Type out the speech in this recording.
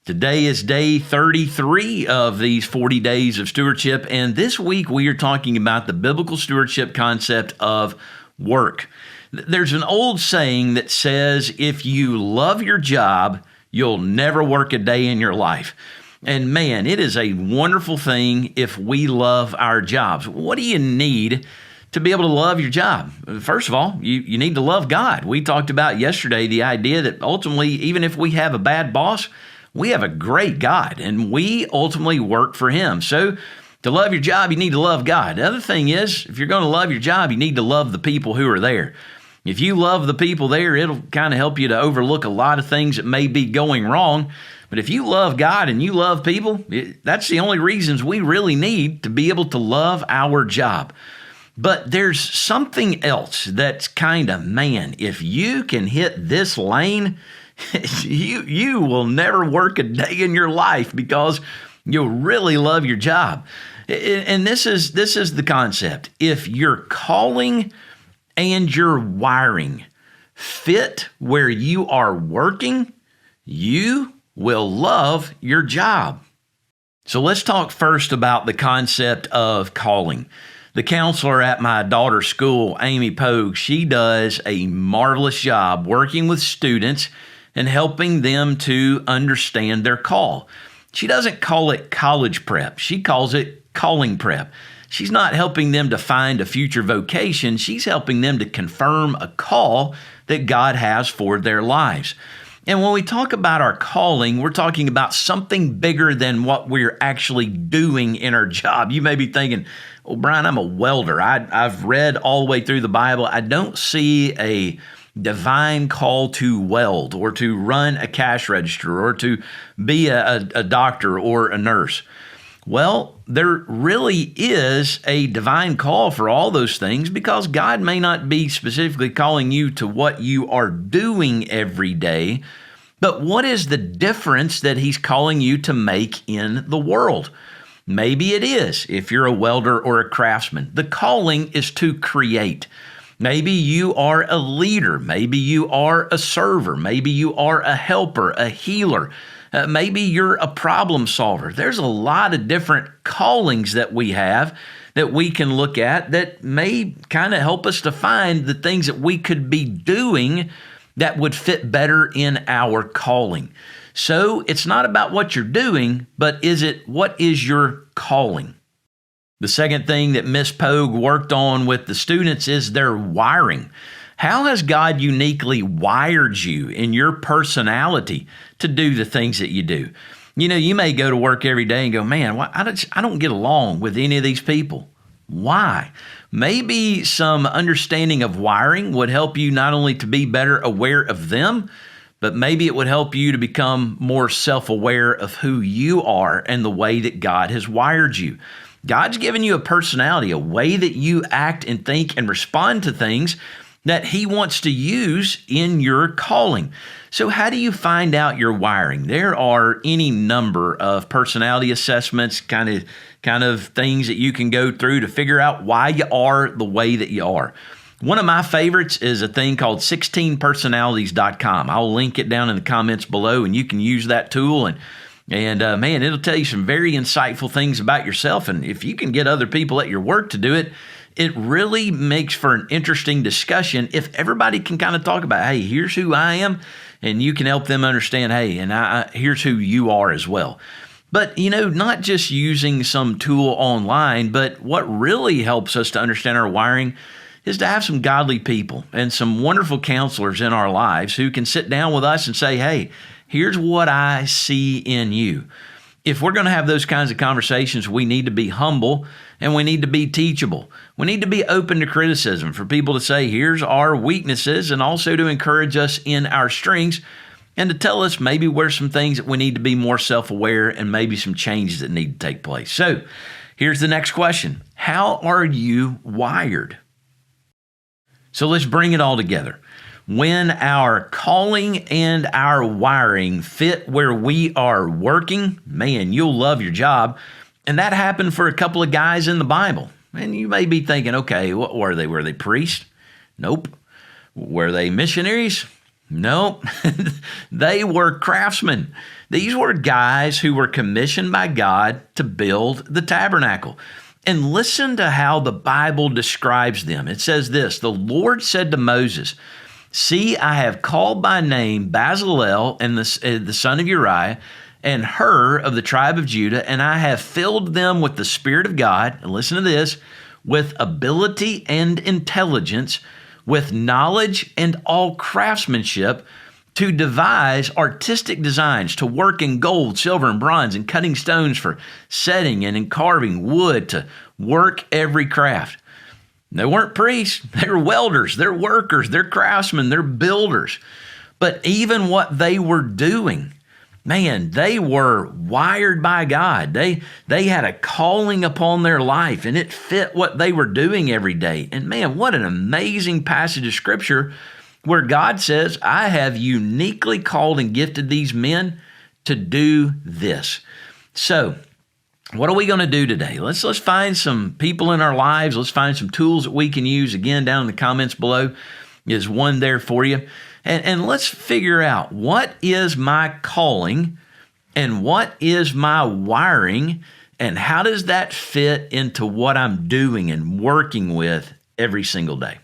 Today is day 33 of these 40 days of stewardship, and this week we are talking about the biblical stewardship concept of work. There's an old saying that says, if you love your job, you'll never work a day in your life. And man, it is a wonderful thing if we love our jobs. What do you need to be able to love your job? First of all, you need to love God. We talked about yesterday the idea that ultimately, even if we have a bad boss, we have a great God, and we ultimately work for Him. So to love your job, you need to love God. The other thing is, if you're going to love your job, you need to love the people who are there. If you love the people there, it'll kind of help you to overlook a lot of things that may be going wrong. But if you love God and you love people, that's the only reasons we really need to be able to love our job. But there's something else that's kind of, man, if you can hit this lane, you will never work a day in your life because you'll really love your job. And this is the concept. If your calling and your wiring fit where you are working, you will love your job. So let's talk first about the concept of calling. The counselor at my daughter's school, Amy Pogue, she does a marvelous job working with students and helping them to understand their call. She doesn't call it college prep. She calls it calling prep. She's not helping them to find a future vocation. She's helping them to confirm a call that God has for their lives. And when we talk about our calling, we're talking about something bigger than what we're actually doing in our job. You may be thinking, well, Brian, I'm a welder. I've read all the way through the Bible. I don't see a divine call to weld or to run a cash register or to be a doctor or a nurse. Well, there really is a divine call for all those things because God may not be specifically calling you to what you are doing every day, but what is the difference that He's calling you to make in the world? Maybe it is, if you're a welder or a craftsman, the calling is to create. Maybe you are a leader. Maybe you are a server. Maybe you are a helper, a healer. Maybe you're a problem solver. There's a lot of different callings that we have that we can look at that may kind of help us to find the things that we could be doing that would fit better in our calling. So it's not about what you're doing, but what is your calling? The second thing that Miss Pogue worked on with the students is their wiring. How has God uniquely wired you in your personality to do the things that you do? You know, you may go to work every day and go, man, I don't get along with any of these people. Why? Maybe some understanding of wiring would help you not only to be better aware of them, but maybe it would help you to become more self-aware of who you are and the way that God has wired you. God's given you a personality, a way that you act and think and respond to things that He wants to use in your calling. So how do you find out your wiring? There are any number of personality assessments, kind of things that you can go through to figure out why you are the way that you are. One of my favorites is a thing called 16personalities.com. I'll link it down in the comments below, and you can use that tool and man, it'll tell you some very insightful things about yourself. And if you can get other people at your work to do it, it really makes for an interesting discussion if everybody can kind of talk about, hey, here's who I am, and you can help them understand, hey, and here's who you are as well. But, you know, not just using some tool online, but what really helps us to understand our wiring is to have some godly people and some wonderful counselors in our lives who can sit down with us and say, hey, here's what I see in you. If we're going to have those kinds of conversations, we need to be humble and we need to be teachable. We need to be open to criticism for people to say, here's our weaknesses, and also to encourage us in our strengths and to tell us maybe where's some things that we need to be more self-aware and maybe some changes that need to take place. So here's the next question. How are you wired? So let's bring it all together. When our calling and our wiring fit where we are working, man, you'll love your job. And that happened for a couple of guys in the Bible. And you may be thinking, okay, what were they? Were they priests? Nope. Were they missionaries? Nope. They were craftsmen. These were guys who were commissioned by God to build the tabernacle. And listen to how the Bible describes them. It says this, the Lord said to Moses, "See, I have called by name Bezalel and the son of Uriah, and Hur of the tribe of Judah, and I have filled them with the Spirit of God," and listen to this, "with ability and intelligence, with knowledge and all craftsmanship, to devise artistic designs, to work in gold, silver, and bronze, and cutting stones for setting and in carving wood, to work every craft." They weren't priests. They were welders. They're workers. They're craftsmen. They're builders. But even what they were doing, man, they were wired by God. They had a calling upon their life, and it fit what they were doing every day. And man, what an amazing passage of Scripture where God says, "I have uniquely called and gifted these men to do this." So, what are we going to do today? Let's find some people in our lives. Let's find some tools that we can use. Again, down in the comments below is one there for you. And let's figure out, what is my calling and what is my wiring, and how does that fit into what I'm doing and working with every single day?